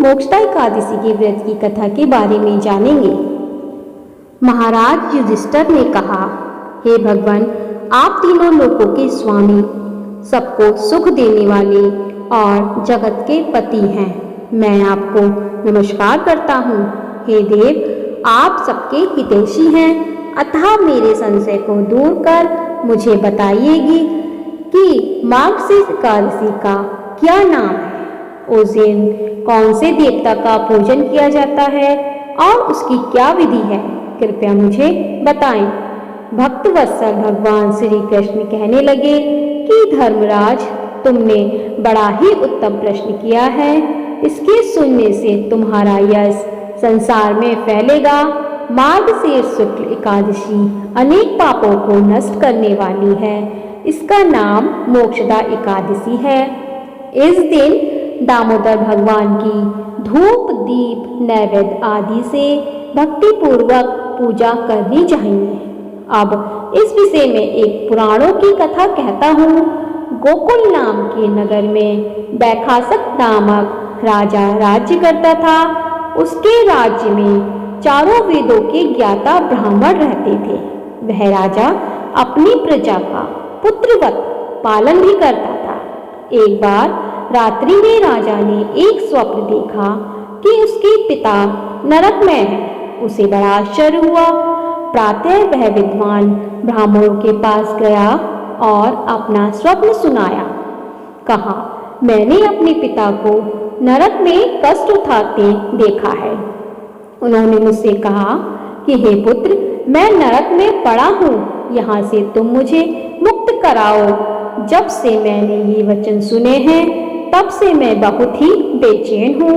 मोक्षदा एकादशी के व्रत की कथा के बारे में जानेंगे। महाराज युधिष्ठिर ने कहा, हे भगवान, आप तीनों लोकों के स्वामी, सबको सुख देने वाले और जगत के पति हैं। मैं आपको नमस्कार करता हूँ। हे देव, आप सबके हितैषी हैं, अतः मेरे संशय को दूर कर मुझे बताइएगी कि मार्गशीर्ष एकादशी का क्या नाम है, उस दिन कौन से देवता का पूजन किया जाता है और उसकी क्या विधि है, कृपया मुझे बताएं। भक्त वत्सल भगवान श्री कृष्ण कहने लगे कि धर्मराज, तुमने बड़ा ही उत्तम प्रश्न किया है। इसके सुनने से तुम्हारा यश संसार में फैलेगा। मार्गशीर्ष शुक्ल एकादशी अनेक पापों को नष्ट करने वाली है। इसका नाम मोक्षदा एकादशी है। इस दिन दामोदर भगवान की धूप, दीप, नैवेद्य आदि से भक्ति पूर्वक पूजा करनी चाहिए। अब इस विषय में एक पुराणों की कथा कहता हूँ। गोकुल नाम के नगर में बैखासक नामक राजा राज्य करता था। उसके राज्य में चारों वेदों के ज्ञाता ब्राह्मण रहते थे। वह राजा अपनी प्रजा का पुत्रवत पालन भी करता था। एक बार रात्रि में राजा ने एक स्वप्न देखा कि उसके पिता नरक में हैं। उसे बड़ा आश्चर्य हुआ। प्रातः वह विद्वान ब्राह्मणों के पास गया और अपना स्वप्न सुनाया। कहा, मैंने अपने पिता को नरक में कष्ट उठाते देखा है। उन्होंने मुझसे कहा कि हे पुत्र, मैं नरक में पड़ा हूँ, यहाँ से तुम मुझे मुक्त कराओ। जब से मैंने ये वचन सुने हैं, तब से मैं बहुत ही बेचैन हूँ।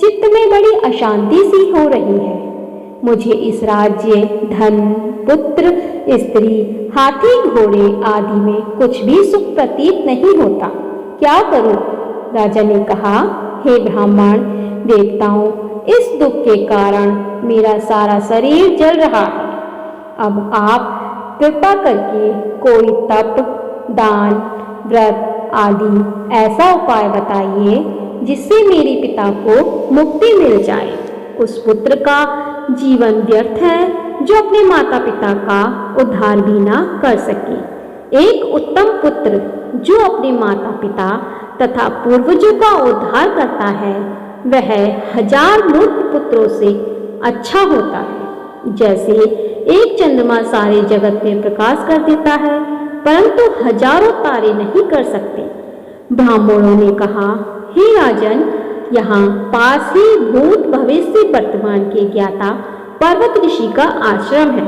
चित्त में बड़ी अशांति सी हो रही है। मुझे इस राज्य, धन, पुत्र, स्त्री, हाथी, घोड़े आदि में कुछ भी सुख प्रतीत नहीं होता। क्या करूं? राजा ने कहा, हे ब्राह्मण देवताओं, इस दुख के कारण मेरा सारा शरीर जल रहा है। अब आप कृपा करके कोई तप, दान, व्रत आदि ऐसा उपाय बताइए जिससे मेरे पिता को मुक्ति मिल जाए। उस पुत्र का जीवन व्यर्थ है जो अपने माता पिता का उद्धार भी ना कर सके। एक उत्तम पुत्र जो अपने माता पिता तथा पूर्वजों का उद्धार करता है, वह 1000 मूर्ख पुत्रों से अच्छा होता है। जैसे एक चंद्रमा सारे जगत में प्रकाश कर देता है, परंतु हजारों तारे नहीं कर सकते। ब्राह्मणों ने कहा, हे राजन, यहाँ पास ही भूत, भविष्य, वर्तमान के ज्ञाता पर्वत ऋषि का आश्रम है।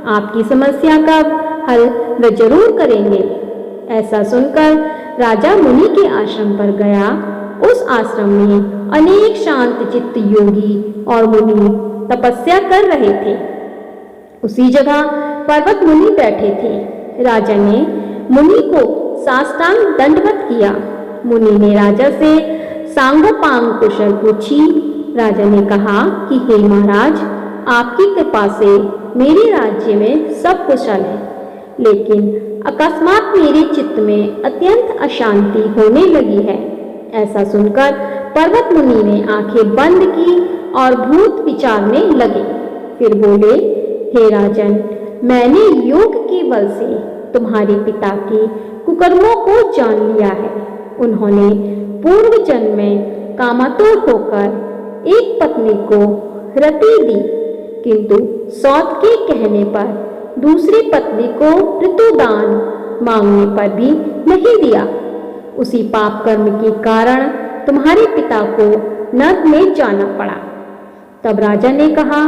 आपकी समस्या का हल वे जरूर करेंगे। ऐसा सुनकर राजा मुनि के आश्रम पर गया। उस आश्रम में अनेक शांत चित्त योगी और मुनि तपस्या कर रहे थे। उसी जगह पर्वत मुनि बैठे थे। राजा ने मुनि को साष्टांग दंडवत किया। मुनि ने राजा से सांगोपांग कुशल पूछी। राजा ने कहा कि हे महाराज, आपकी कृपा से मेरे राज्य में सब कुशल है, लेकिन अकस्मात मेरे चित्त में अत्यंत अशांति होने लगी है। ऐसा सुनकर पर्वत मुनि ने आंखें बंद की और भूत विचारने लगे। फिर बोले, हे राजन, मैंने योग के बल से तुम्हारे पिता के कुकर्मों को जान लिया है। उन्होंने पूर्व जन्म में कामातुर होकर एक पत्नी को रति दी, किंतु सौत के कहने पर दूसरी पत्नी को ऋतुदान मांगने पर भी नहीं दिया। उसी पाप कर्म के कारण तुम्हारे पिता को नरक में जाना पड़ा। तब राजा ने कहा,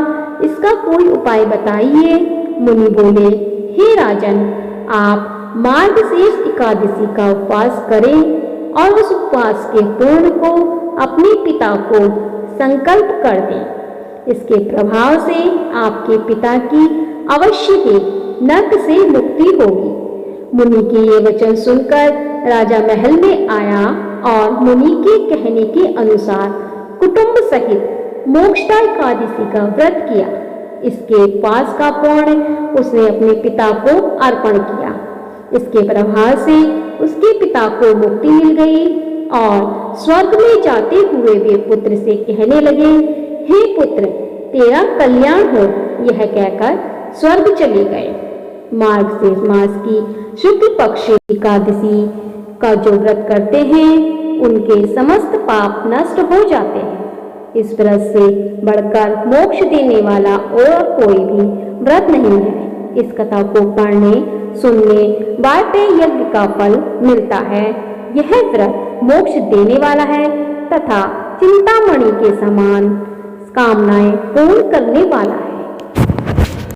इसका कोई उपाय बताइए। मुनि बोले, हे राजन, आप मार्गशीर्ष एकादशी का उपवास करें और उस उपवास के पूर्ण को अपने पिता को संकल्प कर दें। इसके प्रभाव से आपके पिता की अवश्य ही नरक से मुक्ति होगी। मुनि के ये वचन सुनकर राजा महल में आया और मुनि के कहने के अनुसार कुटुंब सहित मोक्षदा एकादशी का व्रत किया। इसके उपवास का पुण्य उसने अपने पिता को अर्पण किया। इसके प्रभाव से उसके पिता को मुक्ति मिल गई और स्वर्ग में जाते हुए वे पुत्र से कहने लगे, हे पुत्र, तेरा कल्याण हो। यह कहकर स्वर्ग चले गए। मार्गशीर्ष मास की शुक्ल पक्ष एकादशी का जो व्रत करते हैं उनके समस्त पाप नष्ट हो जाते हैं। इस व्रत से बढ़कर मोक्ष देने वाला और कोई भी व्रत नहीं है। इस कथा को पढ़ने सुनने वाजपेयी यज्ञ का फल मिलता है। यह व्रत मोक्ष देने वाला है तथा चिंतामणि के समान कामनाएं पूर्ण करने वाला है।